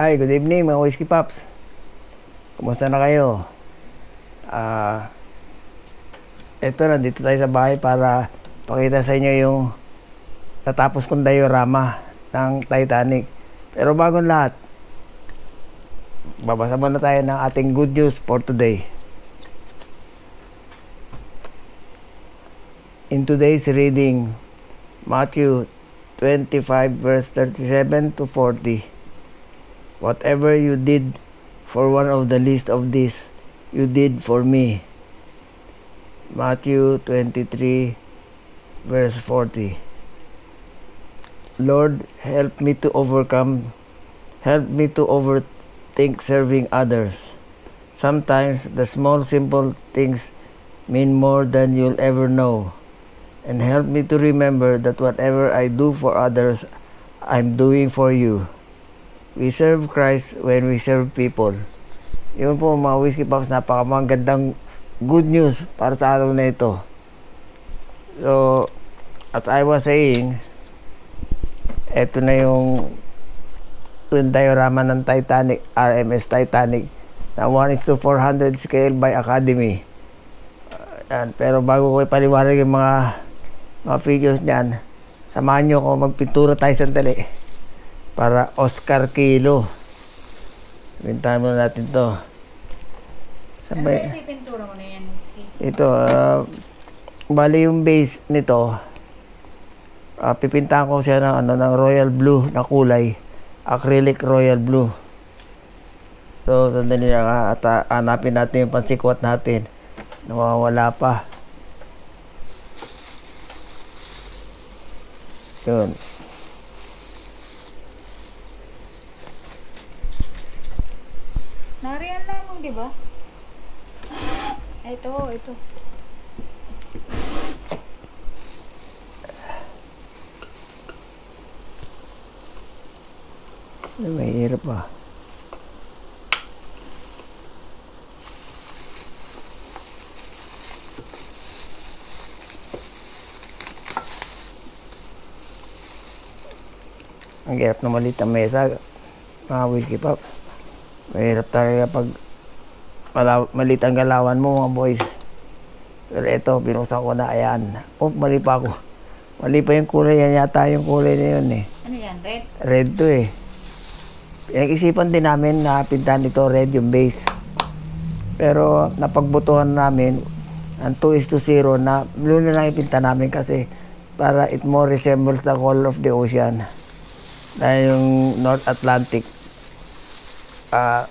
Hi, good evening mga Whiskey Pops. Kumusta na kayo? Ito, nandito tayo sa bahay para pakita sa inyo yung natapos kong diorama ng Titanic. Pero bago lahat, babasa muna tayo ng ating good news for today. In today's reading, Matthew 25 verse 37 to 40. Whatever you did for one of the least of these, you did for me. Matthew 23 verse 40. Lord, help me to overthink serving others. Sometimes the small simple things mean more than you'll ever know. And help me to remember that whatever I do for others, I'm doing for you. We serve Christ when we serve people. Yun po mga Whiskey Pops, napakamagandang good news para sa araw na ito. So, as I was saying, eto na yung diorama ng Titanic, RMS Titanic, na 1:400 scale by Academy. Pero bago ko ipaliwanag yung mga features niyan, samahan nyo ako, magpintura tayo sandali para Oscar Kilo. Pintahan muna natin to. Sabay. Ano ba yung pintura mo na yan, Whiskey? Ito, bali yung base nito, pipintahan ko siya ng royal blue na kulay, acrylic royal blue. So, sandali na at hanapin natin yung pansikwat natin. Nawawala pa. Yun. Nariyan lamang, di ba? Ito. Mahirap pa. Ang hirap na maliit ang mesa, mga Whiskey Pops. Mahirap talaga pag maliit ang galawan mo, mga boys. Pero ito, binuksan ko na, ayan. Oh, mali pa ako. Mali pa yung kulay, yan yata yung kulay na yun eh. Ano yan, red? Red to eh. Pinag-isipan din namin na pintahan ito red yung base. Pero napagbutuhan namin ang 2:0 na blue na lang ipinta namin kasi para it more resembles the color of the ocean. Dahil yung North Atlantic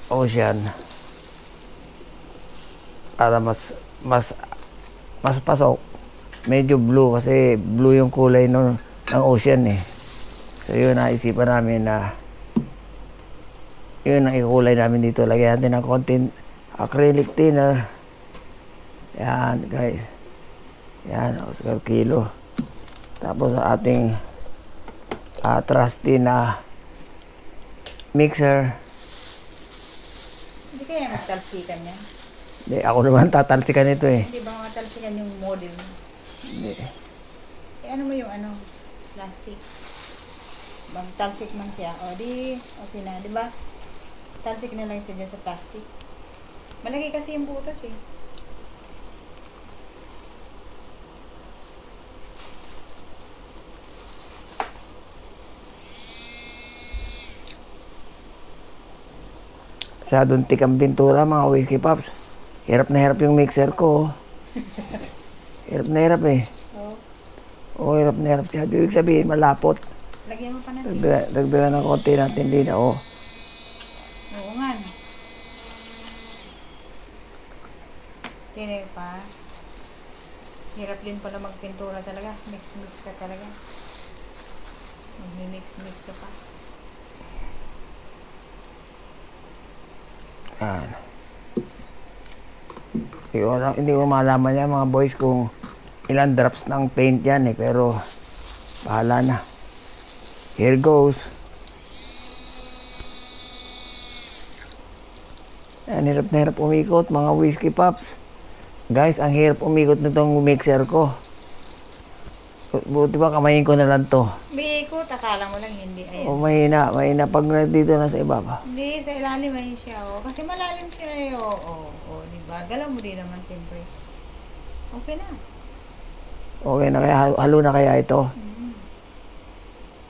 Ocean, para mas pasok, medyo blue kasi blue yung kulay ng ocean eh. So yun, naisipan namin na yun ang ikulay namin dito. Lagyan natin ng konting acrylic thinner. Yan guys, yan, Oscar Kilo. Tapos ang ating trusty na mixer. Hindi kaya magtalsikan yan? Hindi, ako naman tatalsikan ito eh. Hindi ba matalsikan yung model mo? Hindi. Ano mo yung plastic? Talsik man siya. O di, okay na, di ba? Talsik na lang siya dyan sa plastic. Malaki kasi yung butas eh. Masyadong tikang pintura, mga Whiskey Pops. Hirap na hirap yung mixer ko. Hirap na hirap eh. Oo, hirap na hirap siya. Ibig sabihin, malapot. Lagyan mo pa natin. Dagdagan ng konti natin din. Oo nga. Tine pa. Hirap din pala magpintura talaga. Mix ka talaga. Mag-mix ka pa. Hindi ko malaman yan mga boys kung ilan drops ng paint yan eh, pero bahala na. Here goes. Yan, hirap na hirap umikot mga Whiskey Pops. Guys, ang hirap umikot nitong mixer ko. Buti ba kamayin ko na lang to. umiikot, akala mo lang hindi. Ayan. O mahina pag dito na sa ibaba. Hindi, sa ilalim ay siya, oh. Kasi malalim siya, eh, oh. Diba? Galaw mo din naman, siyempre. Okay na. Okay na kaya, halo na kaya ito?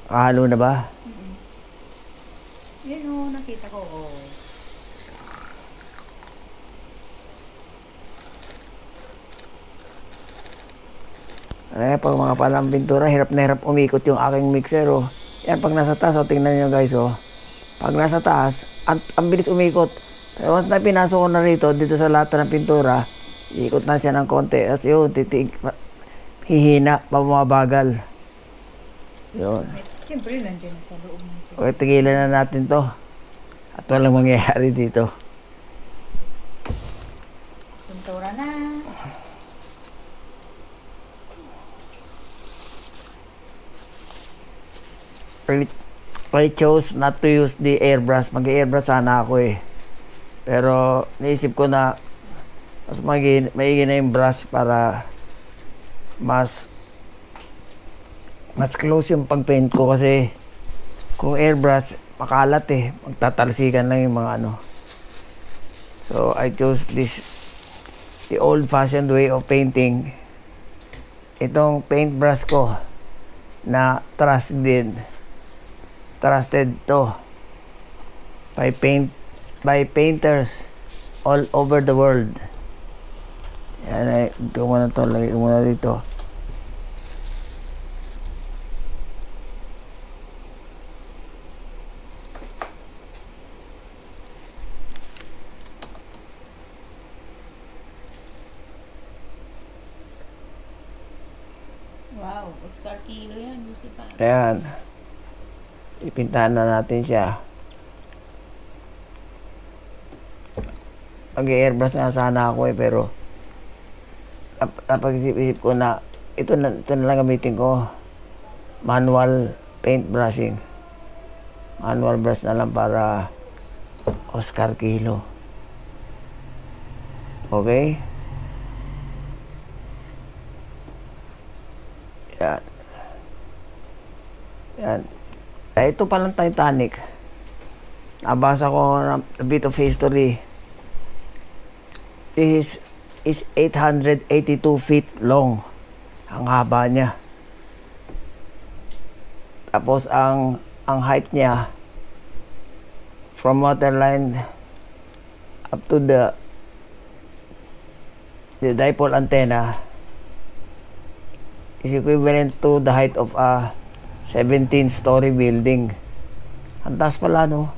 Halo na ba? Yun, oh, nakita ko, oh. Pag mga palang pintura, hirap na hirap umikot yung aking mixer, oh. Yan, pag nasa taas, oh, tingnan nyo guys, oh. Pag nasa taas, ang bilis umikot. Pero once na pinasok ko na rito, dito sa lata ng pintura, ikot na siya ng konti. Tapos yun, hihina, mabagal. Yun. Siyempre, nandiyan na sa loob nito. Okay, tigilan na natin to. At walang mangyayari dito. Pintura na. I chose not to use the airbrush. Mag-airbrush sana ako eh. Pero naisip ko na mas maigi na yung brush para mas close yung pag-paint ko, kasi kung airbrush makalat eh, magtatalsikan lang yung mga ano. So I chose the old-fashioned way of painting. Itong paintbrush ko na trusted to by painters all over the world. Yan ay, ito muna to, lagay ko muna dito. Wow, Oscar Kilo yan, Lucifer. Ayan. Ipintahan na natin siya. Mag-airbrush na sana ako eh, pero napag-isip ko na ito na lang gamitin ko. Manual paint brushing. Manual brush na lang para Oscar Kilo. Okay? Yan. Yan. Ito palang Titanic. Nabasa ko a bit of history. This is 882 feet long. Ang haba niya. Tapos ang height niya from waterline up to the dipole antenna is equivalent to the height of a 17-story building. Ang taas pala, no?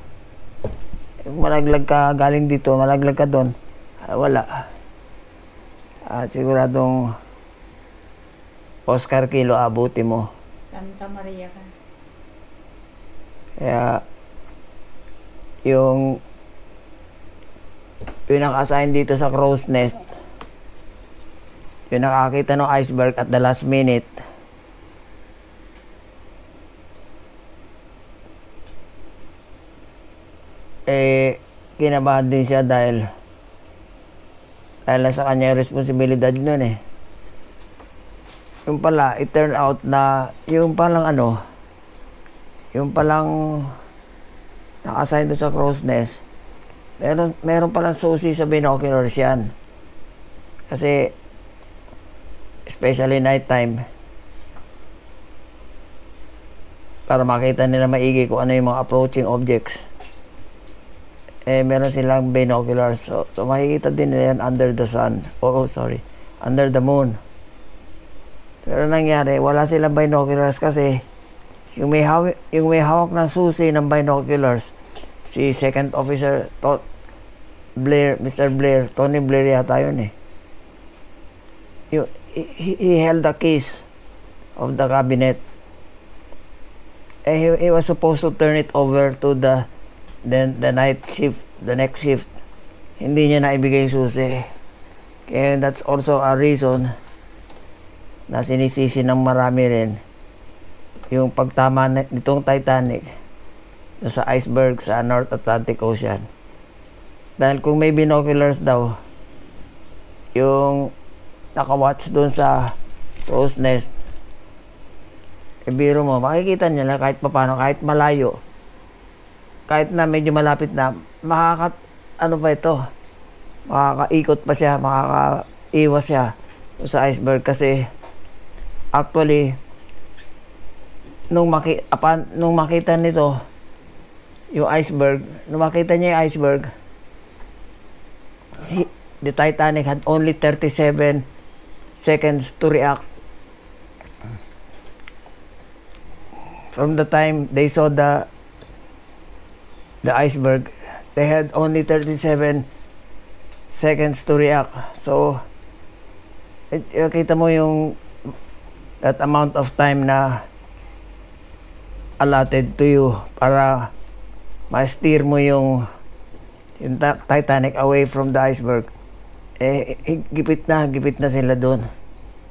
Malaglag ka galing dito, malaglag ka doon, wala. Siguradong Oscar Kilo abuti mo. Santa Maria ka. Kaya yung naka-assign dito sa crow's nest, yung nakakita ng iceberg at the last minute, kinabahan din siya dahil sa kanya yung responsibilidad nun eh. Yung pala, it turned out na yung palang naka-assign doon sa crow's nest, meron palang susi sa binoculars yan. Kasi especially night time, para makita nila maigi kung ano yung mga approaching objects. Meron silang binoculars. So makikita din nila yan under the sun. Under the moon. Pero nangyari, wala silang binoculars kasi yung may hawak ng susi ng binoculars, si Second Officer Mr. Blair, Tony Blair yata yun eh. He held the keys of the cabinet. He was supposed to turn it over to the night shift, the next shift. Hindi niya naibigay yung susi. Kaya that's also a reason na sinisisi ng marami rin yung pagtama nitong Titanic sa iceberg sa North Atlantic Ocean. Dahil kung may binoculars daw yung nakawatch doon sa crow's nest, biro mo, makikita niya na kahit papaano, kahit malayo, kahit na medyo malapit na, ano pa ito, makakaikot pa siya, makakaiwas siya sa iceberg. Kasi actually nung makita nito yung iceberg, nung makita niya yung iceberg, the Titanic had only 37 seconds to react. From the time they saw the iceberg, they had only 37 seconds to react. So kita mo yung that amount of time na allotted to you para ma-steer mo yung Titanic away from the iceberg. Gipit na sila doon.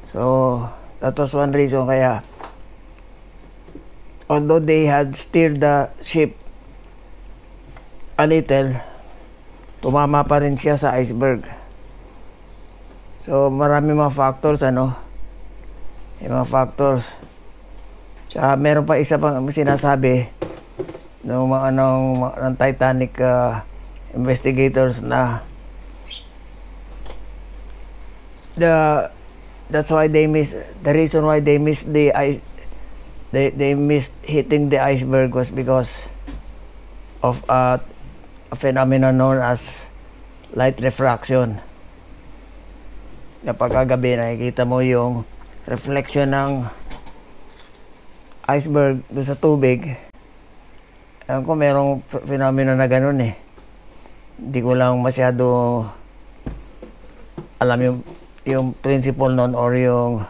So that was one reason kaya although they had steered the ship a little, tumama pa rin siya sa iceberg. So marami mga factors, yung mga factors. Tsaka meron pa isa pang sinasabi ng Titanic investigators na that's why the reason why they missed they missed hitting the iceberg was because of a phenomenon known as light refraction. Napagkagabi nakikita mo yung reflection ng iceberg doon sa tubig. Alam ko merong phenomenon na ganun eh. Hindi ko lang masyado alam yung principle nun or yung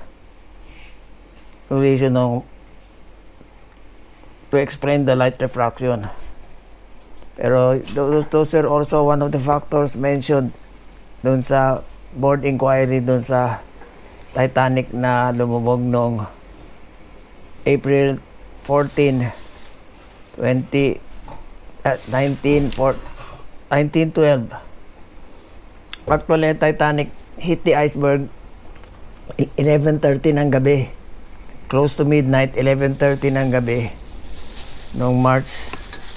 reason to explain the light refraction. Pero those are also one of the factors mentioned doon sa board inquiry doon sa Titanic na lumubog noong April 14, 1912. Actually, Titanic hit the iceberg 11:30 ng gabi. Close to midnight, 11:30 ng gabi noong March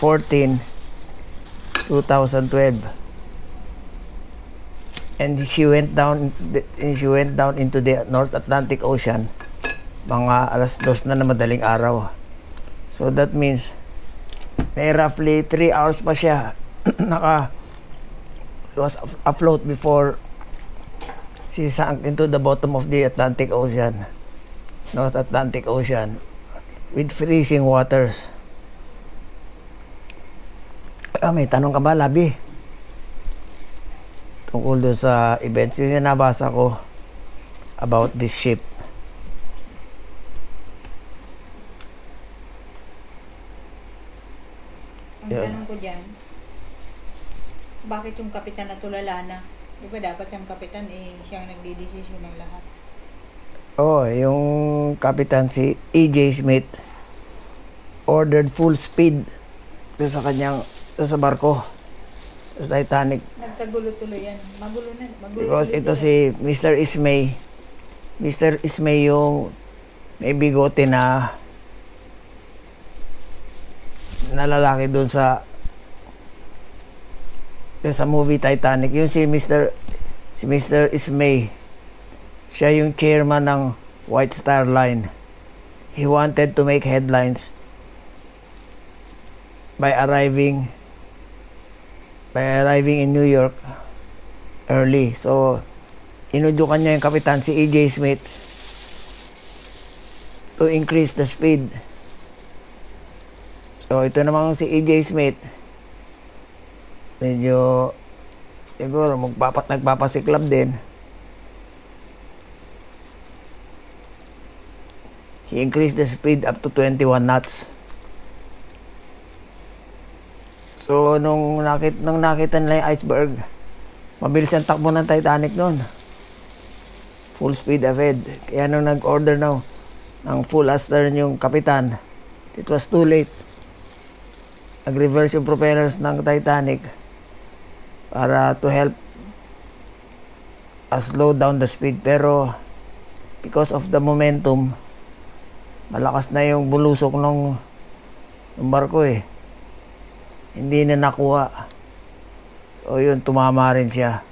14, 2012. And she went down into the North Atlantic Ocean mga alas 2 na madaling araw. So that means may roughly 3 hours pa siya was afloat before she sank into the bottom of the Atlantic Ocean, North Atlantic Ocean, with freezing waters. May tanong ka ba, Labi? Tungkol doon sa events yung nabasa ko about this ship. Ang tanong ko dyan, bakit yung kapitan na tulala na? Di ba dapat yung kapitan siyang nagdidesisyon ng lahat? Yung kapitan si E.J. Smith ordered full speed doon sa sa barko, sa Titanic. Nagkagulo tuloy yan. Magulo Because ito si Mr. Ismay. Mr. Ismay yung may bigote na lalaki doon sa movie Titanic. Yung si Mr. Ismay, siya yung chairman ng White Star Line. He wanted to make headlines by arriving in New York early. So inudyukan niya yung kapitan si E.J. Smith to increase the speed. So ito naman si E.J. Smith, medyo siguro nagpapasiklab din. He increased the speed up to 21 knots. So nung nakita nila yung iceberg, mabilis ang takbo ng Titanic noon. Full speed ahead. Kaya nung nag-order ng full astern yung kapitan, it was too late. Nag-reverse yung propellers ng Titanic para to help slow down the speed. Pero because of the momentum Malakas na yung bulusok ng barko eh. Hindi na nakuha. So yun, tumama rin siya.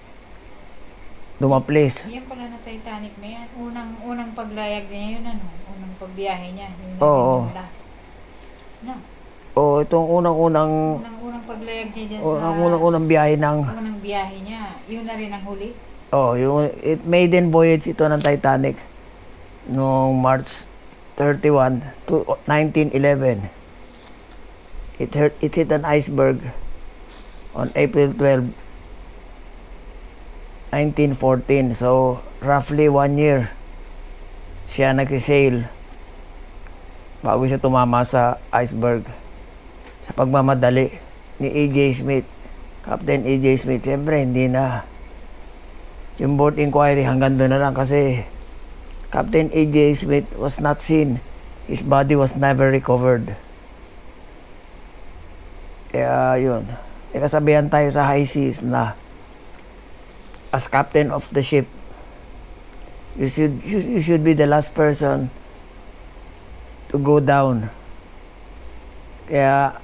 Dumaplis. Yan pala na Titanic na yan. Unang paglayag niya yun, ano? Unang pagbiyahe niya. Yun Oo. yung last. No? Oh, itong unang Unang paglayag niya dyan unang biyahe ng unang biyahe niya. Yun na rin ang huli. oh, yung maiden voyage ito ng Titanic noong March 31 to 1911. It hit an iceberg on April 12, 1914. So, roughly 1 year siya nag-sail bago siya tumama sa iceberg. Sa pagmamadali ni A.J. Smith, Captain A.J. Smith, siyempre hindi na. Yung board inquiry hanggang doon na lang kasi Captain A.J. Smith was not seen. His body was never recovered. Kaya yun, kasabihan tayo sa high seas na as captain of the ship, you should be the last person to go down. Kaya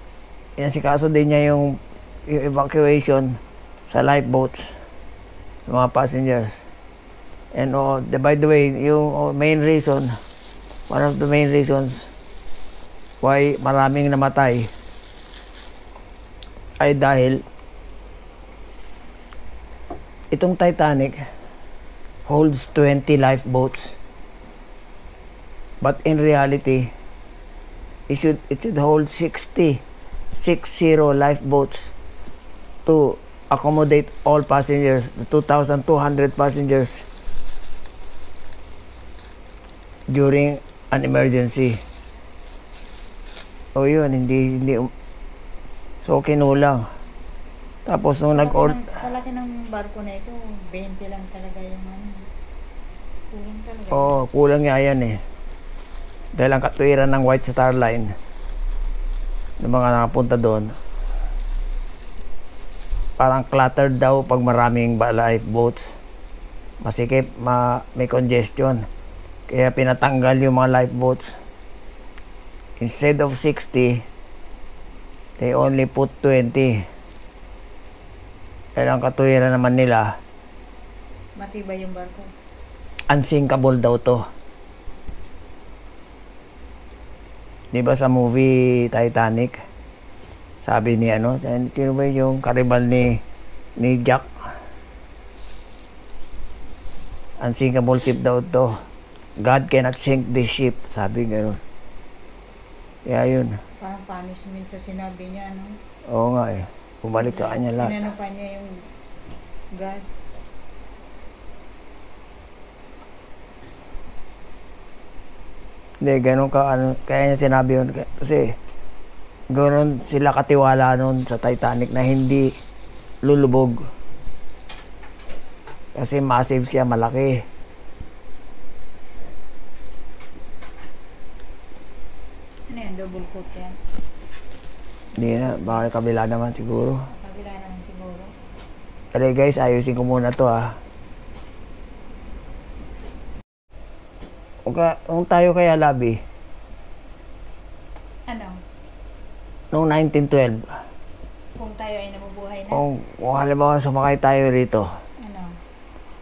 inasikaso din niya yung evacuation sa lifeboats ng mga passengers. And by the way, yung main reason, one of the main reasons why maraming namatay ay dahil itong Titanic holds 20 lifeboats, but in reality it should hold 60 lifeboats to accommodate all passengers, the 2,200 passengers during an emergency. O yun, hindi so kinulang. Tapos nung sa laki ng barko na ito, 20 lang talaga yung ano. Kulang talaga. Kulang nga yan eh. Dahil ang katwiran ng White Star Line ng mga nakapunta doon, parang cluttered daw pag maraming lifeboats. Masikip, may congestion. Kaya pinatanggal yung mga lifeboats. Instead of 60, they only put 20. Dahil ang katwiran naman nila, matibay yung barko. Unsinkable daw to. Di ba sa movie Titanic, sabi ni sino ba yung karibal ni Jack? Unsinkable ship daw to. God cannot sink this ship. Sabi gano'n. Kaya yun. Parang punishment sa sinabi niya, no? Oo nga eh. Bumalik sa kanya lahat. Inano pa niya yung God. Hindi, ganun ka, kaya niya sinabi yun. Kasi, ganun sila katiwala nun sa Titanic na hindi lulubog. Kasi massive siya, malaki. Ano yan? Double coat yan? Hindi na, baka kabila naman siguro. Kabila naman siguro. Pero guys, ayusin ko muna to ha. Kung tayo kaya labi, Ano? noong 1912, Kung tayo ay nabubuhay na? kung halimbawa sumakay tayo rito,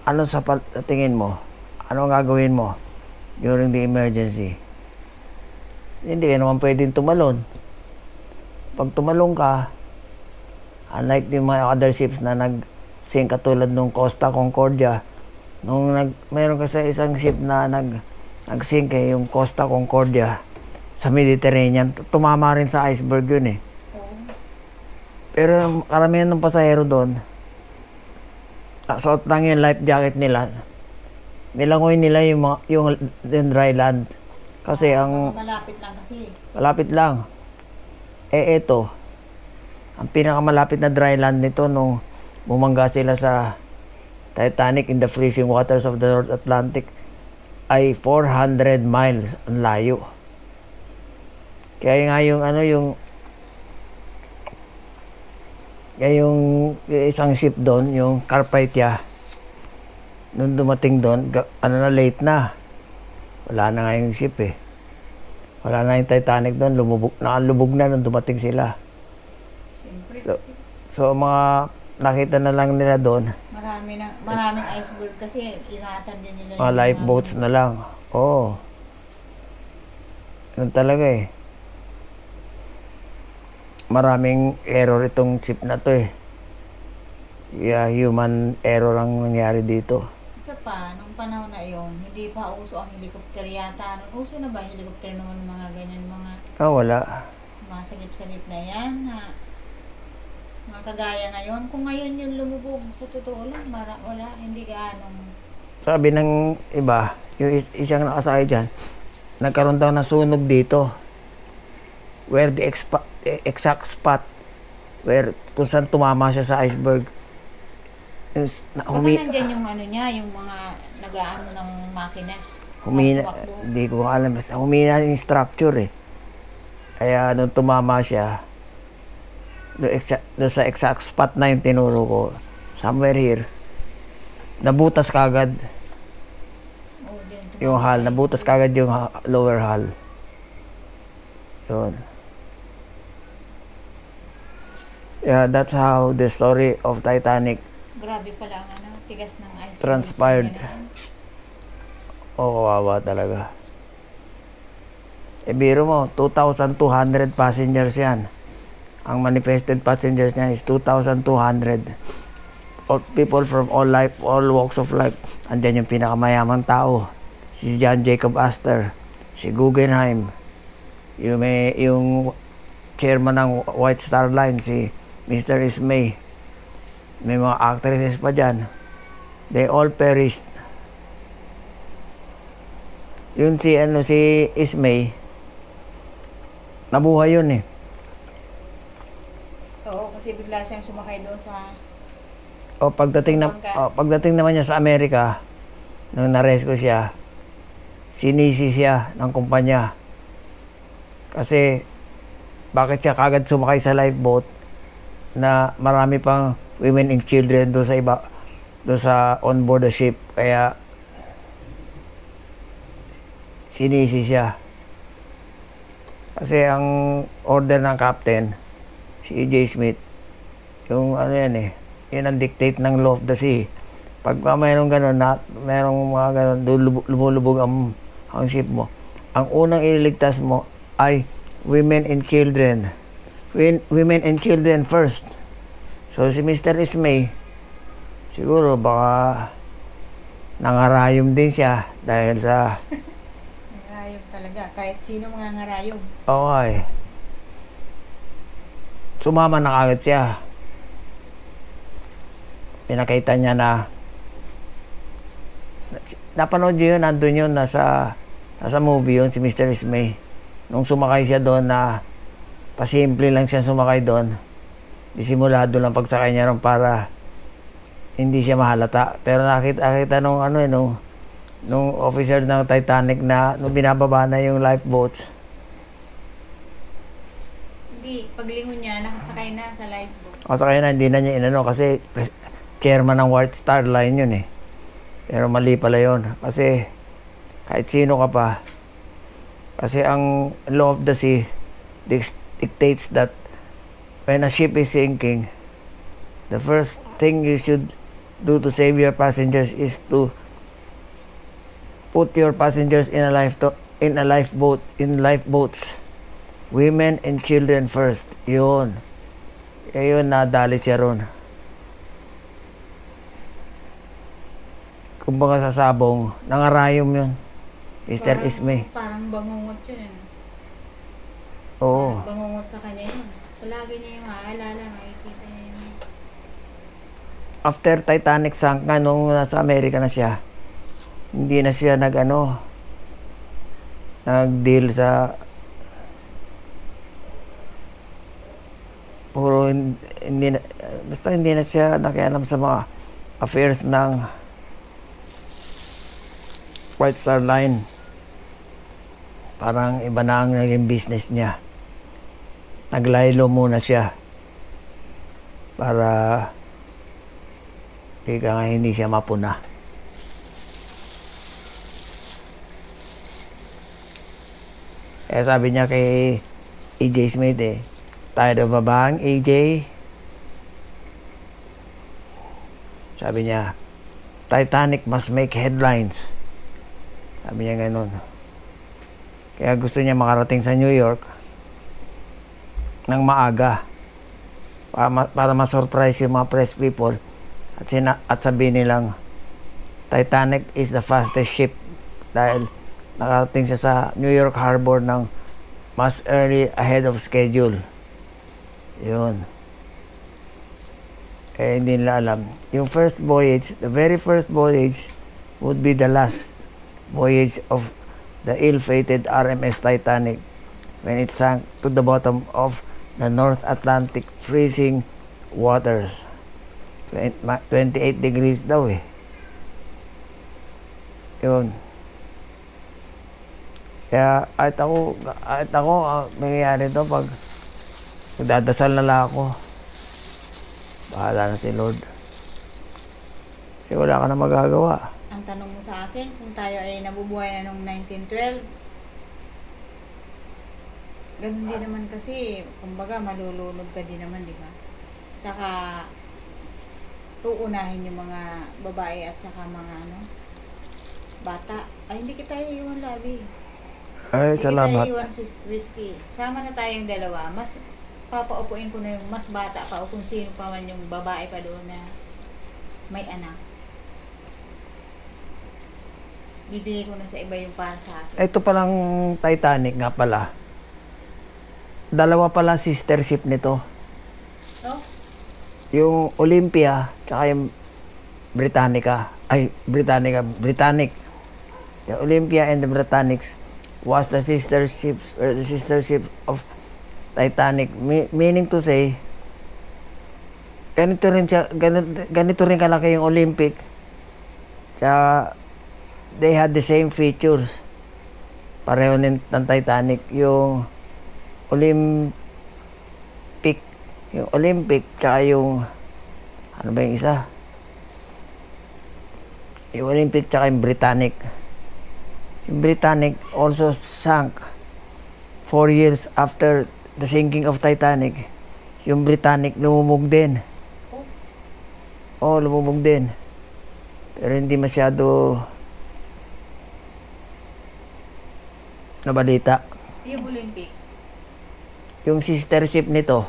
Ano? sa tingin mo? Ano ang gagawin mo during the emergency? Hindi ka naman pwedeng tumalon. Pag tumalong ka, unlike the mga other ships na nag-sink katulad nung Costa Concordia, mayroon kasi isang ship na nag-sink yung Costa Concordia sa Mediterranean. Tumama rin sa iceberg yun eh. Pero karamihan ng pasahero doon, suot lang yung life jacket nila. Nilangoy nila yung dry land. Kasi Malapit lang kasi. malapit lang. Ito, ang pinakamalapit na dry land nito nung bumangga sila sa Titanic in the freezing waters of the North Atlantic ay 400 miles ang layo. Kaya nga yung isang ship doon, yung Carpathia, nung dumating doon, late na. Wala na nga yung ship eh. Wala na yung Titanic doon, nakalubog na nung dumating sila. Siyempre So, kasi so mga nakita na lang nila doon, maraming iceberg kasi ingatan din nila mga lifeboats na lang. Oo. Ganun talaga eh. Maraming error itong ship na to eh. Yeah, human error ang nangyari dito. Isa pa, nung panahon na iyon, hindi pa uso ang helicopter yata. Uso na ba helicopter naman mga ganyan, mga Wala. sagip-sagip na yan na mga kagaya ngayon. Kung ngayon yung lumubog, sa totoo lang, wala, hindi gaanong. Sabi ng iba, yung isang nakasakay dyan, nagkaroon daw ng sunog dito. Where the exact spot where kung saan tumama siya sa iceberg. Baka nandyan yung ano niya, yung mga nag-aano ng makina. Humina, Tumakbo. hindi ko alam, basta humina yung structure eh. Kaya nung tumama siya, doon sa exact spot na yung tinuro ko, somewhere here, nabutas kagad Oh, dyan, yung hull, nabutas kagad yung lower hull. Yun. Yeah, that's how the story of Titanic Grabe pala ang ano, tigas ng ice. transpired. Kawawa talaga. Biro mo, 2,200 passengers yan. Ang manifested passengers niya is 2,200. All people from all walks of life. Andyan yung pinakamayamang tao. Si John Jacob Astor. Si Guggenheim. Yung chairman ng White Star Line, si Mr. Ismay. May mga actresses pa dyan. They all perished. Yun si Ismay, nabuhay yun eh. Oo, kasi bigla siyang sumakay doon sa Pagdating naman niya sa Amerika, nung na-rescue siya, sinisi siya ng kumpanya. Kasi, bakit siya kagad sumakay sa lifeboat na marami pang women and children doon sa on board the ship. Kaya, sinisi siya. Kasi ang order ng captain, si E.J. Smith, yung ano yan eh, yun ang dictate ng law of the sea. Pag mayroong gano'n, mayroong mga gano'n, lumulubog ang ship mo, ang unang ililigtas mo ay women and children. Women and children first. So si Mr. Ismay, siguro baka nangarayom din siya dahil sa ngarayom talaga. Kahit sino mga ngarayom. okay. Sumama na kagad siya. Pinakita niya na napanood niyo yun, nandun yun, nasa movie yun, si Mr. Ismay. Nung sumakay siya doon na pasimple lang siya sumakay doon. Disimulado lang pagsakay niya ron para hindi siya mahalata. Pero nakita nung nung officer ng Titanic na nung binababa na yung lifeboats. Hindi, paglingon niya, nakasakay na sa lifeboat. Kasakay na, hindi na niya inano kasi chairman ng White Star Line yun eh. Pero mali pala yun. Kasi kahit sino ka pa, kasi ang law of the sea dictates that when a ship is sinking, the first thing you should do to save your passengers is to put your passengers in lifeboats. Women and children first. Yun. Yun, nadali siya ron. Kumbaga sa sabong, nangarayom yun. Mr. Ismay. Parang bangungot yun. Oo. Parang bangungot sa kanya yun. Palagi niya yung maalala, makikita niya yung... After Titanic sank nga, nung nasa Amerika na siya, hindi na siya nag-deal sa basta hindi na siya nakialam sa mga affairs ng White Star Line. Parang iba na ang naging business niya. Naglaylo muna siya para hindi siya mapuna. Kaya sabi niya kay AJ Smith tired of babang, AJ? Sabi niya, Titanic must make headlines. Sabi niya ganun. Kaya gusto niya makarating sa New York ng maaga para ma-surprise yung mga press people at sabihin nilang Titanic is the fastest ship dahil nakarating siya sa New York Harbor ng mas early ahead of schedule. Yun. Eh, hindi nila alam. Yung first voyage, the very first voyage would be the last voyage of the ill-fated RMS Titanic when it sank to the bottom of the North Atlantic freezing waters. 28 degrees daw eh. Yun. Kaya kahit ako mangyayari to pag magdadasal na lang ako. Bahala na si Lord. Kasi wala ka na magagawa. Ang tanong mo sa akin, kung tayo ay nabubuhay na noong 1912, ganun din naman kasi, kumbaga malulunod ka din naman, di ba? Tsaka, uunahin yung mga babae at tsaka mga bata. Ay, hindi kita iiwan, Labi. Ay, Hindi salamat. kita iiwan si Whiskey. Sama na tayong dalawa. Mas papaupuin ko na yung mas bata pa o kung sino pa man yung babae pa doon na may anak. Bibigay ko na sa iba yung para sa akin. Ito palang Titanic nga pala. Dalawa pala sister ship nito. No? Yung Olympia, tsaka yung Britannica. Britannic. The Olympia and the Britannics was the sister ship of Titanic. Meaning to say, ganito rin kalaki yung Olympic. Tsaka, they had the same features. Pareho ng Titanic. Yung Olympic, tsaka yung, ano ba yung isa? Yung Olympic, tsaka yung Britannic. Yung Britannic also sank 4 years after the sinking of Titanic. Yung Britannic lumubog din. Lumubog din. Pero hindi masyado nabalita. Yung Olympic. Yung sister ship nito,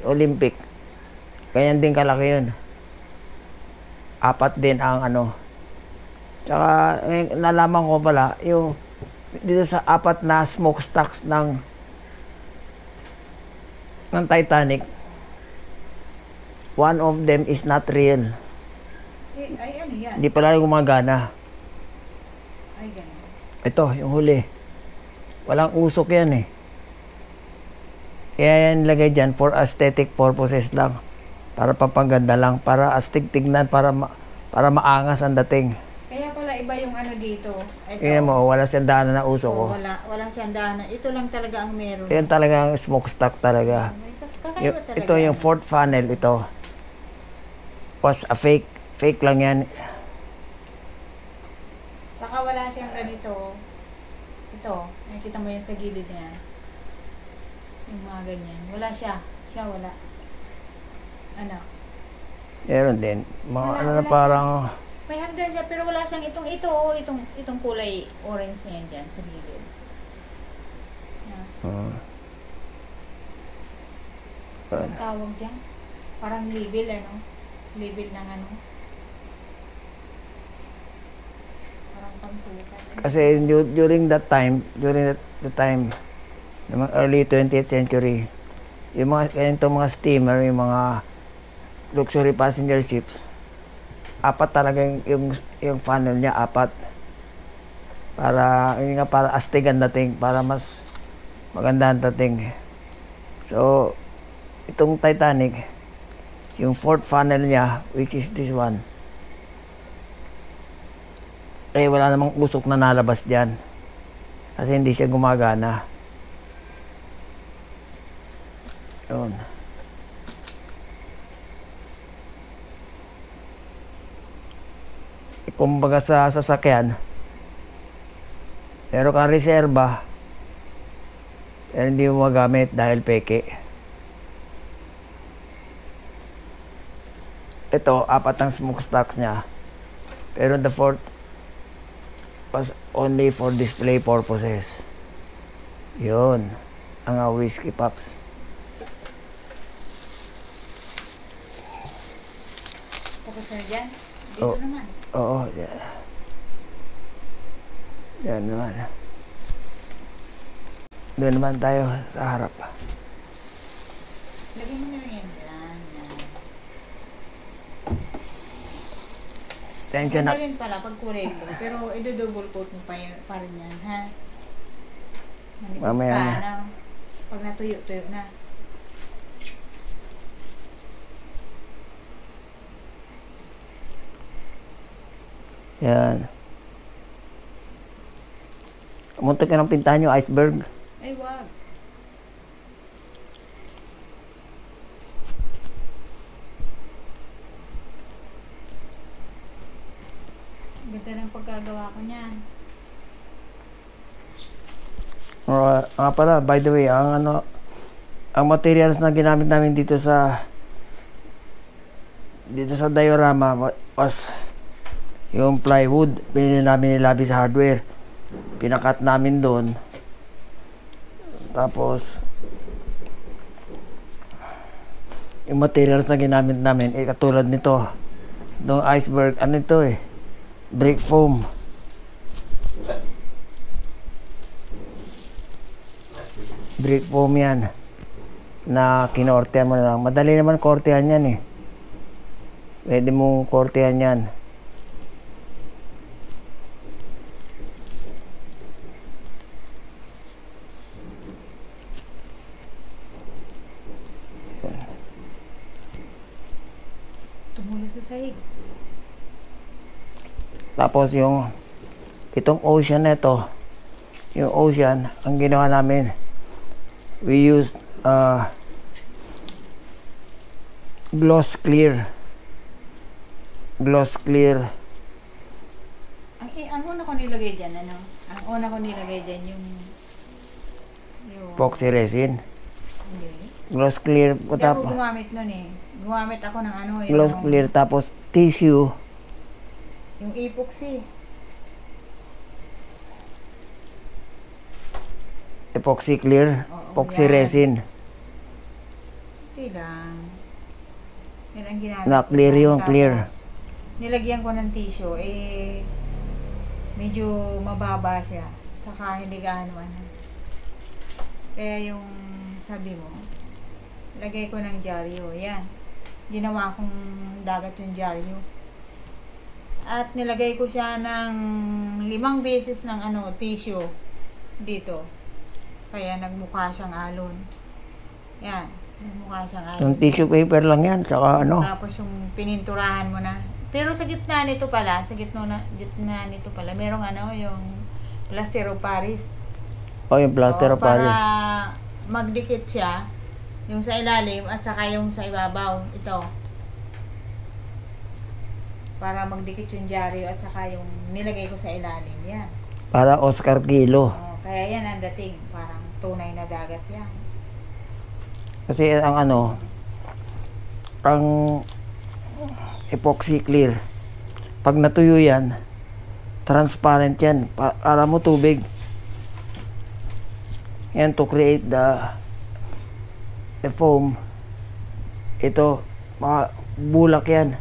Olympic, ganyan din kalaki yun. 4 din ang Tsaka, nalaman ko pala, yung dito sa 4 na smokestacks ng Titanic, one of them is not real. Ay, ano yan? Hindi pala gumagana. Ay, ganun. Ito, yung huli. Walang usok yan eh. Kaya yan lagay dyan for aesthetic purposes lang. Para papangganda lang. Para astig tignan. Para maangas ang dating. Kaya pala iba yung dito. Ito. Tingnan mo, wala siyang daanan na usok. Oo, wala siyang daanan. Ito lang talaga ang meron. Yan talaga ang smokestack talaga. Kakaiba talaga. Ito yung fourth funnel. Ito. Was a fake. Fake lang yan. Saka wala siyang ganito. Ito. Nakikita mo yan sa gilid niya. Yung mga ganyan. Wala siya. Siya wala. Ano? Meron din. Mga Wala parang... May hagdan siya pero wala siyang itong kulay orange na yan dyan sa gilid. Ang tawag dyan? Parang label label ng parang pansukat. Kasi during the time, yung mga early 20th century, yung mga steamer, yung mga luxury passenger ships, 4 talaga yung funnel niya, 4. Para astig ang dating, para mas maganda ang dating. So, itong Titanic, yung fourth funnel niya, which is this one, wala namang usok na nalabas dyan. Kasi hindi siya gumagana. Yun. Kumbaga sa sasakyan, meron kang reserba, Pero hindi mo magamit dahil peke. Ito, 4 ang smokestacks niya. Pero the 4th was only for display purposes. Yun. Ang Whiskey Pops. Tapos na dyan? Dito naman. Oo. Yeah. Yan naman. Doon naman tayo sa harap. Lagyan mo na lang yan dyan. Tensya na. Rin pala pag kurento. Pero i-double coat mo pa rin yan, ha? Manipis Mamaya pa, na. ano? Pag natuyo-tuyo na. Yan. Muntik ka ng pintahan yung iceberg. Ay, wag. Ganda ng pagkagawa ko niyan. Pala, by the way, ang materials na ginamit namin dito sa diorama was yung plywood. Binili namin ni Labi sa hardware. Pinakat namin doon. Tapos yung materials na ginamit namin katulad nito. Itong iceberg, ano ito break foam. Break foam yan na kinortehan mo na lang. Madali naman kortehan yan pwede mong kortehan yan. Tumulo sa sahig. Tapos itong ocean na ito, yung ocean, ang ginawa namin, we used gloss clear. Ang una ko nilagay dyan, yung Epoxy resin. Hindi. Gloss clear. Hindi ako gumamit nun Gumamit ako ng yung Gloss clear, tapos tissue. Yung epoxy. Epoxy clear. Oo, Epoxy yan. resin. Hindi lang. Yan ang ginamit. Na clear yung Tapos, clear. Nilagyan ko ng tissue, medyo mababa siya. Saka hindi gaano Kaya yung sabi mo, lagay ko ng dyaryo. Yan. Ginawa kong dagat yung dyaryo. At nilagay ko siya ng 5 beses ng tissue dito. Kaya nagmukha siyang alon. Yan. Nagmukha siyang alon. Yung tissue paper lang yan. Tsaka Tapos yung pininturahan mo na. Pero sa gitna nito pala, merong yung plaster of Paris. yung plaster of Paris. Para magdikit siya, yung sa ilalim at saka yung sa ibabaw. Ito. Para magdikit yung dyaryo at saka yung nilagay ko sa ilalim. Yan. Para Oscar Kilo. Kaya yan ang dating. Parang tunay na dagat yan. Kasi ang epoxy clear, pag natuyo yan, transparent yan. Alam mo, tubig. Yan to create the foam. Ito, mga bulak yan.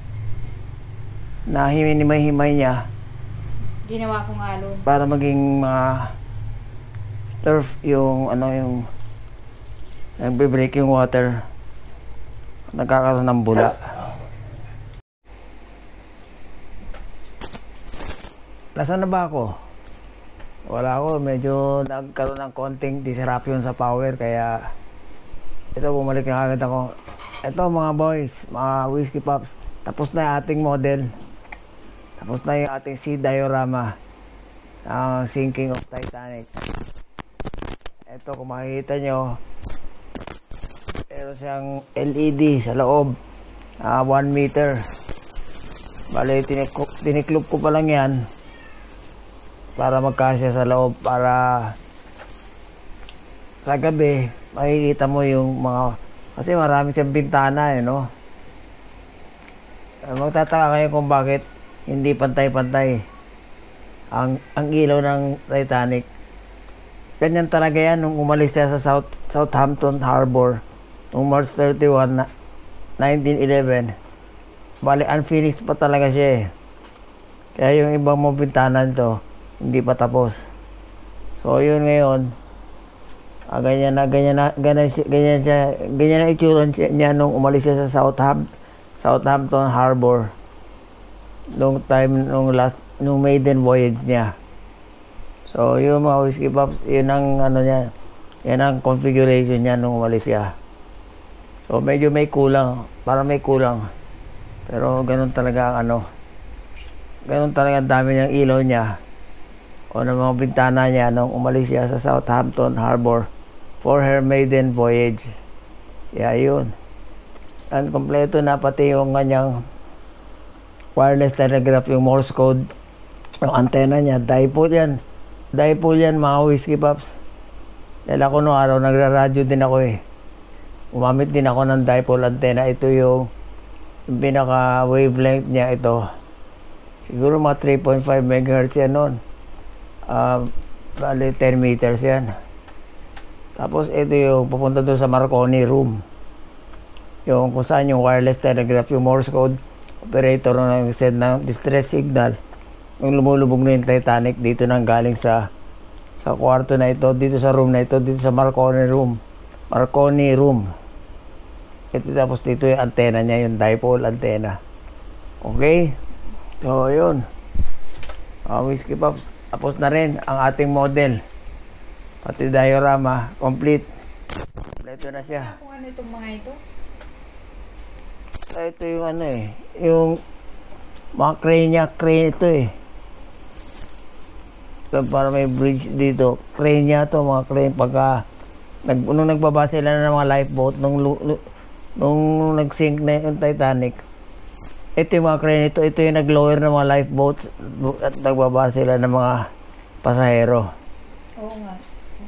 Na himay-himay niya. Ginawa kong alon. Para maging mga turf yung nagbe-break yung water. Nagkakaroon ng bula. Nasaan na ba ako? Wala ako. Medyo nagkaroon ng konting disruption sa power. Kaya ito, bumalik na agad ako. Ito mga boys, mga Whiskey Pops. Tapos na yung ating model. Tapos na yung ating sea diorama. Sinking of Titanic. Ito, kung makikita nyo, meron siyang LED sa loob. 1 meter. Bale, tiniklop ko pa lang yan para magkasya sa loob, para sa gabi, makikita mo yung mga, kasi marami siyang bintana, no? Magtataka kayo kung bakit hindi pantay-pantay ang ilaw ng Titanic. Ganyan talaga yan nung umalis siya sa Southampton Harbor noong March 31, 1911. Bali, unfinished pa talaga siya eh. Kaya yung ibang mga bintana nito, hindi pa tapos. So, yun ngayon, ganyan na itsura niya nung umalis siya sa Southampton Harbor nung maiden voyage niya. So, yung mga Whiskey Pops, yun ang yan ang configuration niya nung umalis siya. So, medyo may kulang, parang may kulang. Pero ganun talaga ganun talaga ang dami ng ilaw niya o ng mga bintana niya nung umalis siya sa Southampton Harbor for her maiden voyage. Yeah, yun. And kompleto na pati yung kanyang wireless telegraph, yung Morse code, yung antenna niya, dipole yan mga Whiskey Pops. Dahil ako noong araw nagra-radyo din ako eh. Umamit din ako ng dipole antenna. Ito yung pinaka wavelength niya ito. Siguro mga 3.5 MHz yan noon. Bali 10 meters yan. Tapos ito yung pupunta doon sa Marconi room. Yung kung saan yung wireless telegraph, yung Morse code operator na nag-send ng distress signal. Yung lumulubog na yung Titanic dito nang galing sa kwarto na ito, dito sa room na ito, dito sa Marconi room. Ito tapos dito yung antenna niya, yung dipole antenna. Okay? So, yun. Whiskey Pops. Tapos na rin ang ating model. Pati diorama, complete. Kompleto na siya. Kung ano itong mga ito? Ito yung yung mga crane ito eh. So, para may bridge dito. Crane niya to, mga crane. Pagka, nung nagbaba sila ng mga lifeboat, nung nag-sink na yung Titanic, ito yung mga crane ito yung nag-lower ng mga lifeboats at nagbaba sila ng mga pasahero. Oo nga.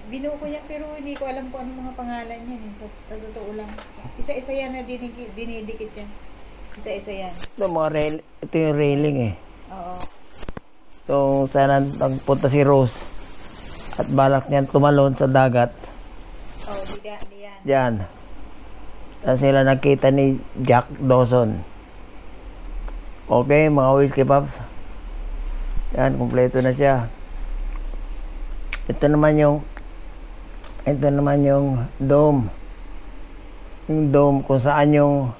Binuo ko yan pero hindi ko alam kung anong mga pangalan yan. So, totoo lang. Isa-isa yan na dinidikit yan. Isa-isa yan. Ito yung railing eh. Oo. So, sana nagpunta si Rose at balak niyan tumalon sa dagat. Oo, di yan. Diyan. Tapos sila nakita ni Jack Dawson. Okay, mga Whiskey Pops. Yan, kumpleto na siya. Ito naman yung dome. Yung dome kung saan yung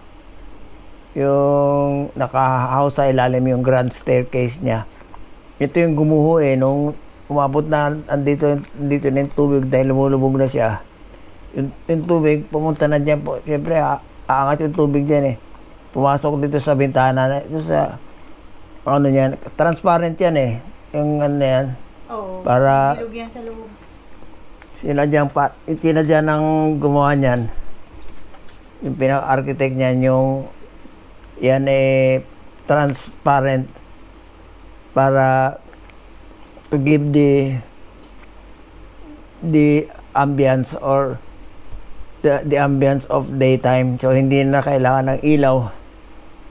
nakahouse sa ilalim yung grand staircase niya. Ito yung gumuho eh nung umabot na andito na yung tubig dahil lumulubog na siya. Yung tubig pumunta na diyan po. Siyempre aangat yung tubig diyan eh. Pumasok dito sa bintana, ito sa niyan, transparent yan eh. Yung yan. Oo. Para bilog yan sa loob. Sinadya ng gumawa niyan. Yung pinaka-architect niyan, yan eh transparent para to give the ambience or the ambience of daytime. So hindi na kailangan ng ilaw.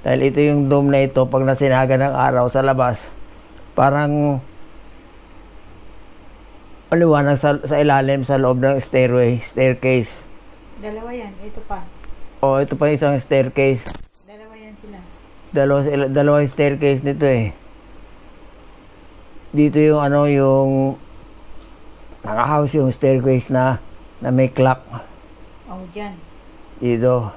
Dahil ito yung dome na ito, pag nasinaga ng araw sa labas, parang maliwanag sa ilalim sa loob ng staircase. Dalawa yan, ito pa. O, ito pa isang staircase. Dalawa yan sila. Dalawa yung staircase nito eh. Dito yung yung naka-house yung staircase na may clock. Oh, dyan. Dito.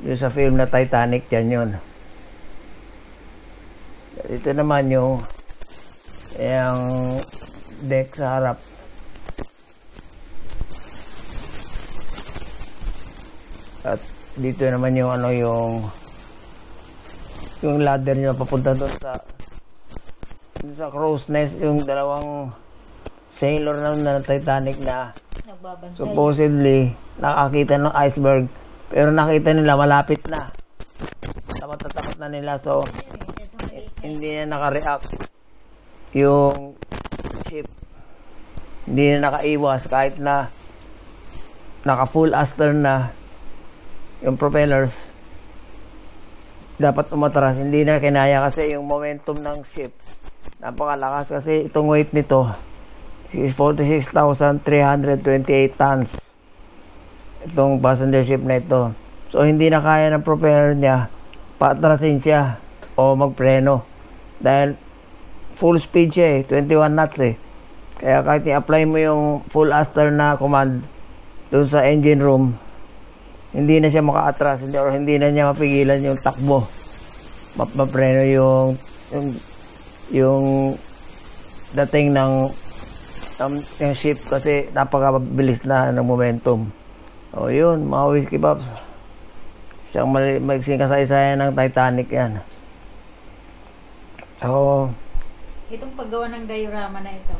Yung sa film na Titanic, yan yun. Ito naman yung deck sa harap. At dito naman yung yung ladder niya papunta doon sa crow's nest, yung dalawang sailor na Titanic na nagbabantay. Supposedly nakakita ng iceberg pero nakita nila malapit na. Tapat na nila, so hindi na naka-react yung ship. hindi na nakaiwas kahit na naka full astern na yung propellers, dapat umatras, hindi na kinaya kasi yung momentum ng ship napakalakas. Kasi itong weight nito is 46,328 tons, itong passenger ship na ito. So hindi na kaya ng propeller niya paatrasin siya o magpreno dahil full speed siya 21 knots Kaya kahit i-apply mo yung full astern na command doon sa engine room, hindi na siya maka-atras, hindi na niya mapigilan yung takbo, mapreno yung dating ng yung ship kasi napakabilis na ng momentum. O yun, mga Whiskey Pops, isang maiksing kasaysayan ng Titanic yan. So itong paggawa ng diorama na ito,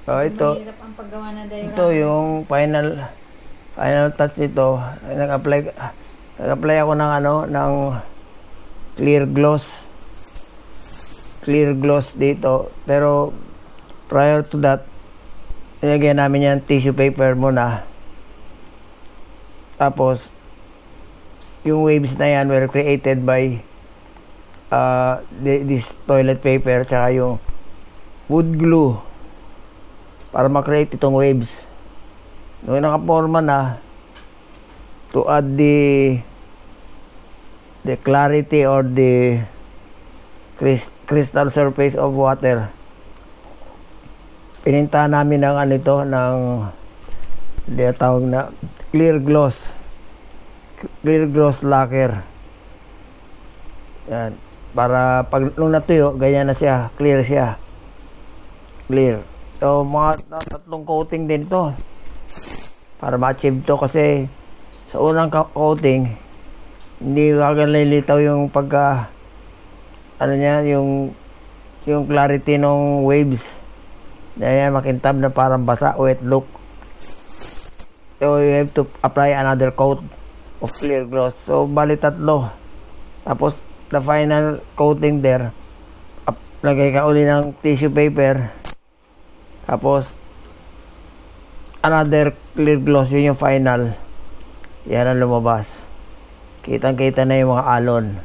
ito, mahirap ang paggawa ng diorama. Ito yung final touch nito. Nag-apply ako ng ng clear gloss dito, pero prior to that nilagyan namin yan tissue paper muna, tapos yung waves na yan were created by this toilet paper tsaka yung wood glue para ma-create itong waves. Nung nakaporma na, to add the clarity or the crystal surface of water, pininta namin ng tawag na clear gloss lacquer. Yan, para pag nung natuyo, ganyan na siya, clear. So mga tatlong coating din to para ma-achieve to, kasi sa unang coating hindi gagalilitaw yung pagka yung clarity ng waves. Yan, makintab na parang basa, wet look. So you have to apply another coat of clear gloss. So bali tatlo. Tapos the final coating there, lagay ka uli ng tissue paper, tapos another clear gloss, yun yung final. Yan ang lumabas. Kitang-kita na yung mga alon.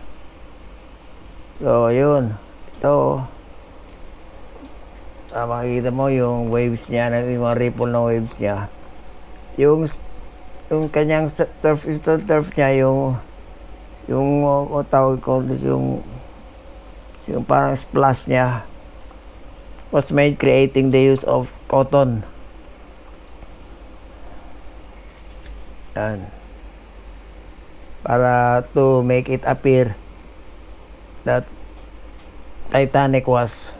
So yun, ito makikita mo yung waves niya, yung mga ripple na waves niya, yung kanyang turf niya, yung tawag ko this, yung parang splash niya was made creating the use of cotton. Yan, para to make it appear that Titanic was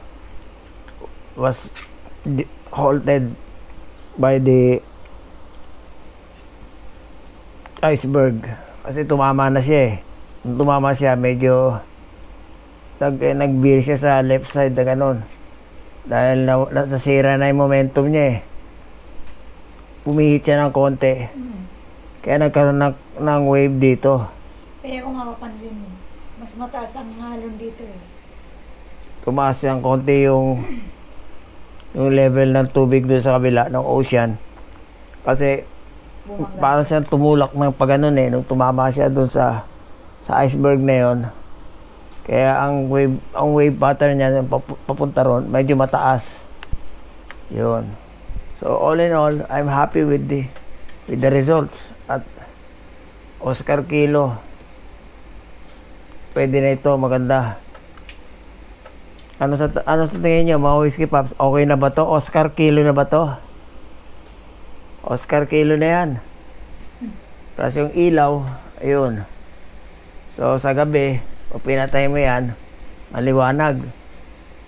halted by the iceberg, kasi tumama na siya Nung tumama siya, medyo nag-veer siya sa left side na ganun, dahil nasasira na yung momentum niya pumihit siya ng konti, kaya nagkaroon ng wave dito. Kaya kung mapapansin mo, mas mataas ang halon dito Tumaas siyang konti yung level ng tubig doon sa kabila ng ocean, kasi parang siyang tumulak ng pagganon nung tumama siya doon sa iceberg na yon. Kaya ang wave pattern niya papunta ron medyo mataas yun. So all in all, I'm happy with the results. At Oscar Kilo, pwede na ito, maganda. Ano sa tingin nyo, mga Whiskey Pops? Okay na ba to? Oscar Kilo na ba to? Oscar Kilo na yan. Tapos yung ilaw, ayun. So sa gabi, pag pinatay mo yan, maliwanag.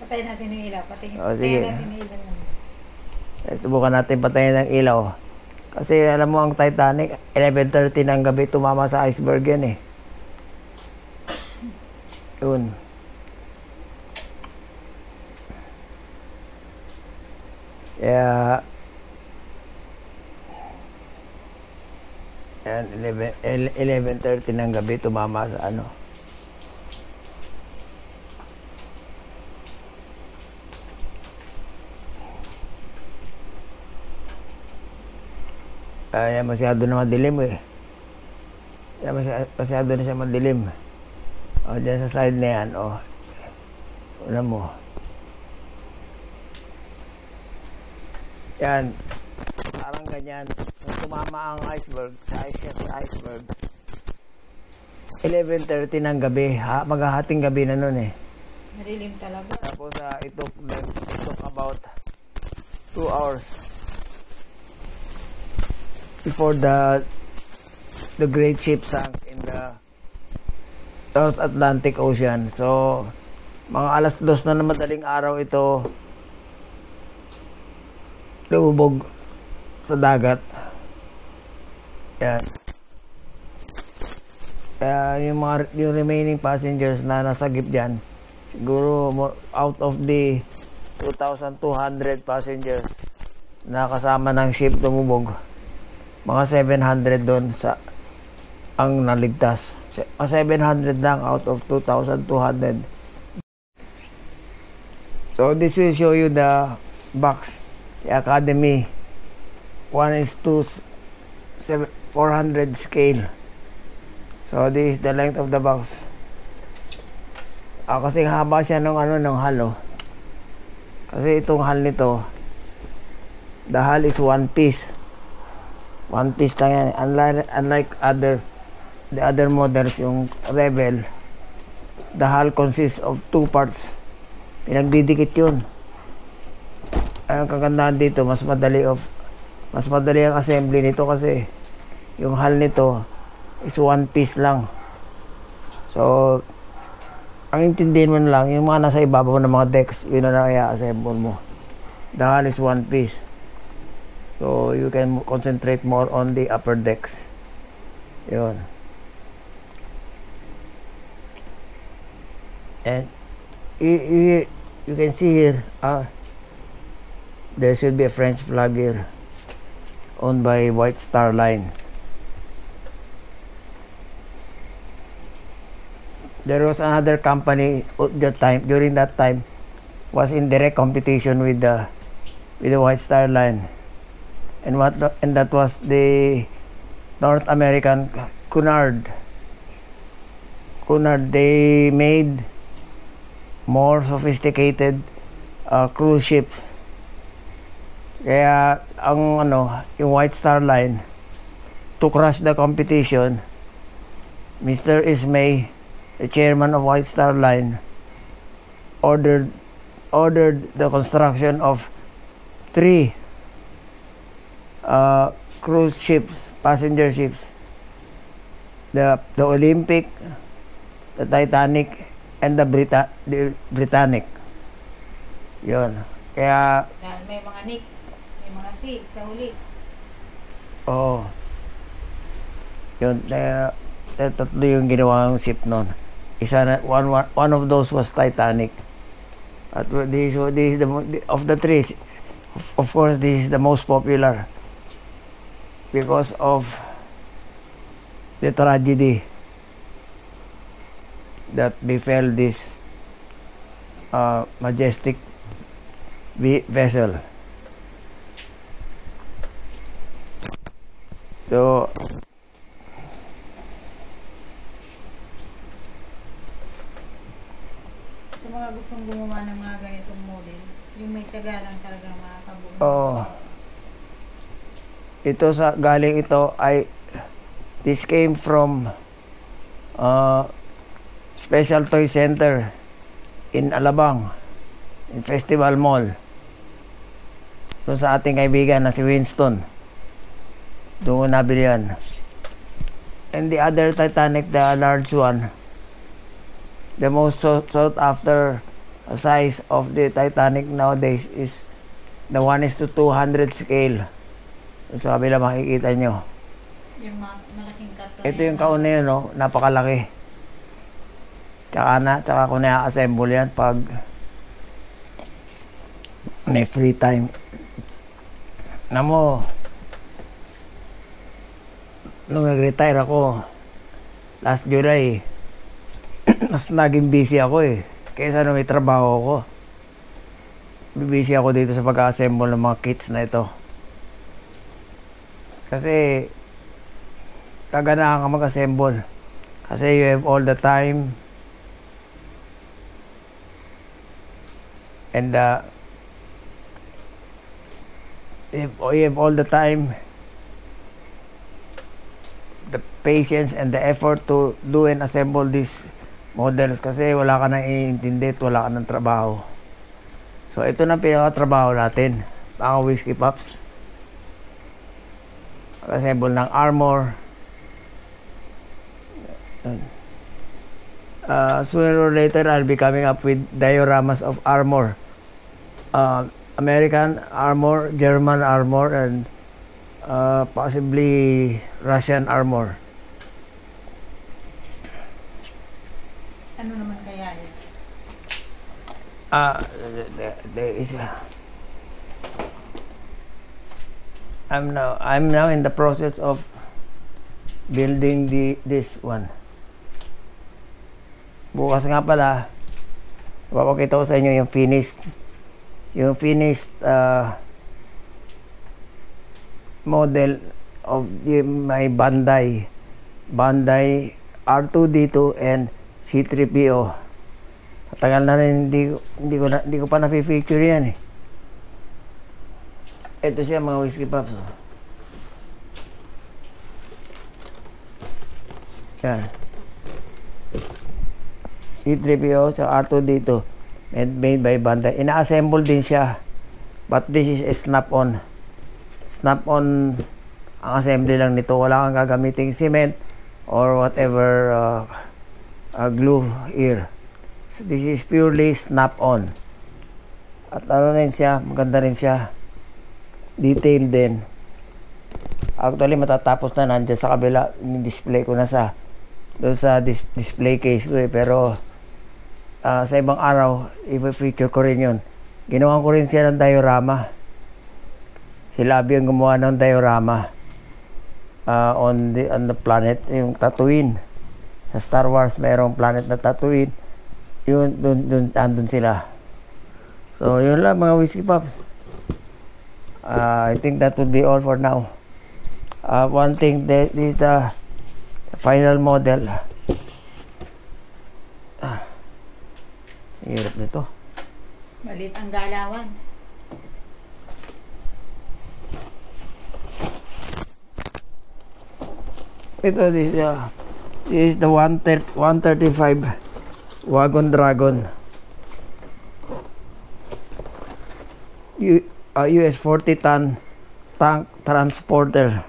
Patayin natin yung ilaw. Patayin natin yung ilaw. Subukan natin patayin ng ilaw. Kasi alam mo, ang Titanic, 11:30 ng gabi tumama sa iceberg yan Yun. Kaya yan, 11:30 ng gabi tumama sa Yan masyado na madilim eh. Yan masyado na siya madilim. O, dyan sa side na yan, o. Alam mo. Yan. Parang ganyan. Nung tumama ang iceberg, sa ice si iceberg, 11:30 ng gabi. Maghahating gabi na nun eh. Narilim talaga. Tapos it took about 2 hours before the great ship sank in the South Atlantic Ocean. So, mga alas 2 na madaling araw ito lumubog sa dagat. Yan. Kaya yung remaining passengers na nasagip dyan, siguro out of the 2,200 passengers na kasama ng ship lumubog, mga 700 doon sa ang naligtas. 700 lang out of 2,200. So this will show you the box, the Academy 1:400 scale. So this is the length of the box. Kasi haba siya ng halo. Kasi itong hal nito, the hal is one piece. One piece lang yan. Unlike the other models, yung Rebel, the hull consists of 2 parts. Pinagdidikit yun. Ang kagandahan dito, mas madali ang assembly nito kasi yung hull nito is one piece lang. So, ang intindihin mo lang, yung mga nasa ibabaw ng mga decks, yun na i-assemble mo. The hull is one piece. So, you can concentrate more on the upper decks. Yun. And you can see here, there should be a French flag here, owned by White Star Line. There was another company during that time was in direct competition with the White Star Line, and that was the North American Cunard. They made more sophisticated cruise ships. Kaya yung White Star Line, to crush the competition, Mr. Ismay, the chairman of White Star Line, ordered the construction of 3 cruise ships, passenger ships, the Olympic, the Titanic, and the Britannic. Yun. Kaya may mga Nick, may mga C sa huli. Oo. Yun. Tatlo yung ginawang ship nun. One of those was Titanic. At this is of the 3. Of course, this is the most popular because of the tragedy that befell this majestic vessel. So, sa mga gustong gumawa ng mga ganitong model, yung may tiyaga lang talagang makakabuo. This came from Special Toy Center in Alabang, in Festival Mall. Doon sa ating kaibigan na si Winston. Doon ko nabili yan. And the other Titanic, the large one, the most sought after size of the Titanic nowadays is the 1:200 scale. Sa kabila makikita nyo. Yung malaking kato. Ito yung kauna yun, no? Napakalaki. Tsaka ko na-assemble yan pag may free time. Namo, nung nag-retire ako last July, mas naging busy ako kaysa nung may trabaho ako. Busy ako dito sa pag-assemble ng mga kits na ito. Kasi kaganahan ka mag-assemble. Kasi you have all the time. And if you have all the time, the patience and the effort to do and assemble these models, kasi wala ka nang iintindi at wala ka ng trabaho. So ito na pinaka-trabaho natin, mga Whiskey Pops. Assemble ng armor. Sooner or later, I'll be coming up with dioramas of armor. American armor, German armor, and possibly Russian armor. Ano naman kaya yun? There is I'm now in the process of building this one. Bukas nga pala, papakita ko sa inyo yung finished model of my Bandai R2D2 and C3PO. Matagal na rin hindi ko pa na-feature yan eh. Ito siya, mga Whiskey Pops. Yan. C3PO sa R2D2 made by Bandai. Ina-assemble din siya, but this is a snap-on ang assembly lang nito. Wala kang gagamiting cement or whatever glue here. So this is purely snap-on. At ano rin siya, maganda rin siya, detailed din. Actually matatapos na, nandiyan sa kabila, display ko na doon sa display case ko eh. Pero sa ibang araw, i-feature ko rin yun. Ginawa ko rin siya ng diorama. Si Labi ang gumawa ng diorama on the planet, yung Tatooine. Sa Star Wars, mayroong planet na Tatooine. Yun, andun sila. So, yun lang mga Whiskey Pops. I think that would be all for now. One thing, that is the final model. Hirap nito. Malit ang galawan. Ito, this is the 135 Wagon Dragon. US 40-ton tank transporter.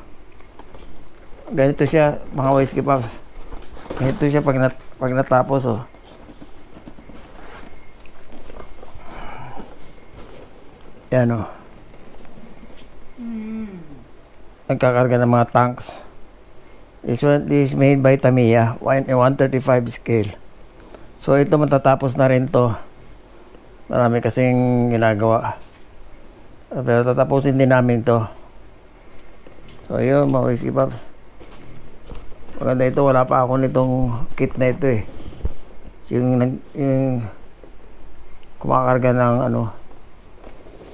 Ganito siya, mga Whiskey Pops. Ganito siya pag natapos, oh. Yan, oh. Nagkakarga ng mga tanks. This is made by Tamiya, 135 scale. So ito matatapos na rin to. Marami kasing ginagawa. Pero tatapusin din namin to. So yun, mga Whiskey Pops. Maganda ito, wala pa ako nitong kit na ito eh. Yung kumakarga ng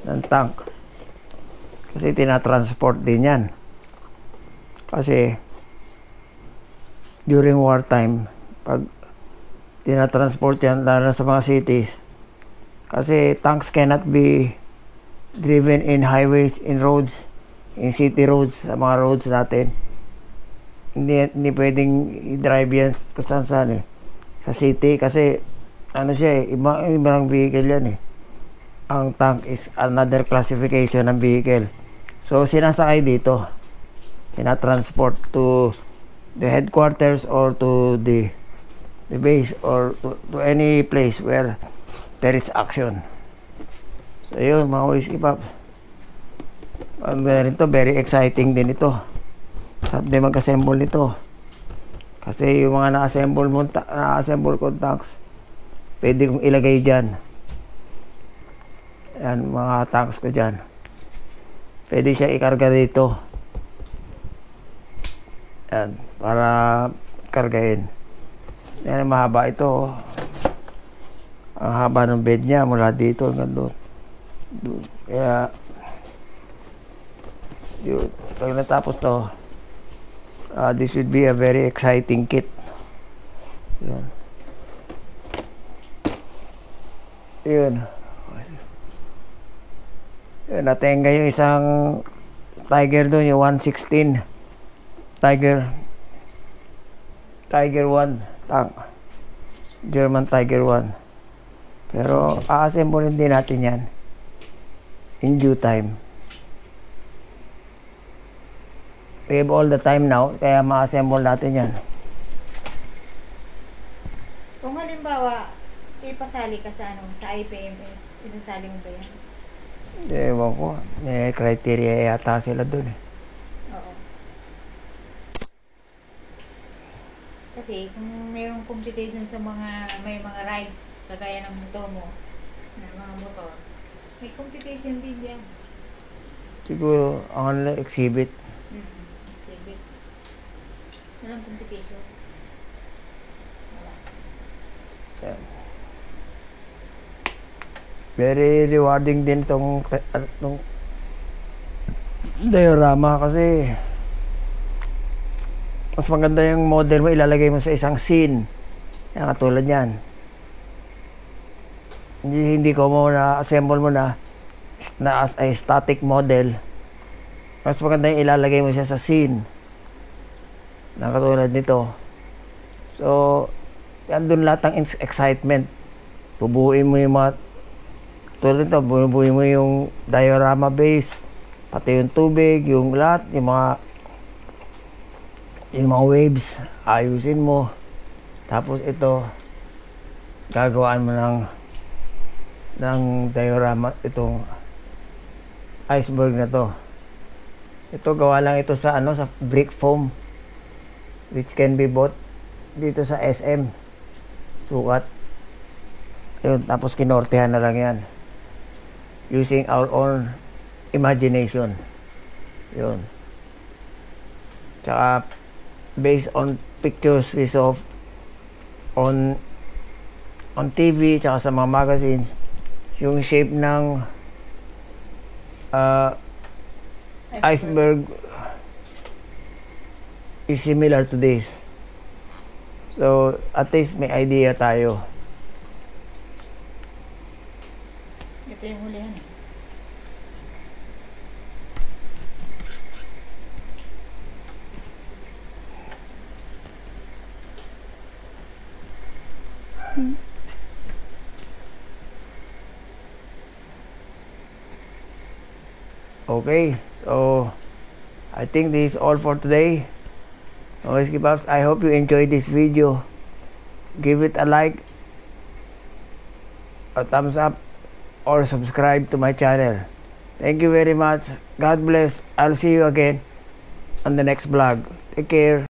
ng tank. Kasi tinatransport din yan. Kasi during wartime, pag tinatransport yan, lalo sa mga cities, kasi tanks cannot be driven in highways, in roads, in city roads, sa mga roads natin. Hindi pwedeng i-drive yan kung saan eh. Sa city, kasi siya eh, ibang vehicle yan eh. Ang tank is another classification ng vehicle. So sinasakay dito, tinatransport to the headquarters or to the base or to any place where there is action. So yun, mga Whiskey Pops. Very exciting din ito. Sarap din mag-assemble nito. Kasi yung mga na-assemble kong tanks, pwede kong ilagay dyan. Yan, mga tanks ko dyan. Pwede siya ikarga dito. Yan, para kargahin. Yan, mahaba ito. Ang haba ng bed niya mula dito hanggang doon. Kaya Yun. Pag natapos to, this would be a very exciting kit. Yun. Yun. Yun, natenga yung isang Tiger doon, yung 116 Tiger 1 tank, German Tiger 1. Pero a-assemble din natin yan in due time. We have all the time now, kaya ma-assemble natin yan. Kung halimbawa, ipasali ka sa sa IPMS, isasali mo ba yan? Ewan ko, may criteria yata sila dun eh. Oo. Kasi kung mayroong competition sa may mga rides, kagaya ng motor mo, mga motor, may competition din yan. Siguro, ang exhibit. Exhibit. Walang competition. Wala. Yeah. Very rewarding din itong diorama kasi mas maganda yung model mo, ilalagay mo sa isang scene. Yan, katulad yan. Hindi ko mo na-assemble mo na as a static model. Mas maganda yung ilalagay mo siya sa scene. Na katulad nito. So, yan dun lahat ng excitement. Bubuuin mo yung mga tulad nito, bubuuin mo yung diorama base, pati yung tubig, yung lahat, yung mga waves, ayusin mo. Tapos ito, gagawaan mo ng diorama, itong iceberg na to. Ito, gawa lang ito sa sa brick foam, which can be bought dito sa SM. Sukat. Yun, tapos kinortehan na lang yan. Using our own imagination. Yun. Tsaka, based on pictures we saw on TV, tsaka sa mga magazines, yung shape ng iceberg is similar to this. So, at least may idea tayo. Ito yung hulihan. Okay, so I think this is all for today. Whiskey Pops, I hope you enjoyed this video. Give it a like, a thumbs up, or subscribe to my channel. Thank you very much. God bless. I'll see you again on the next vlog. Take care.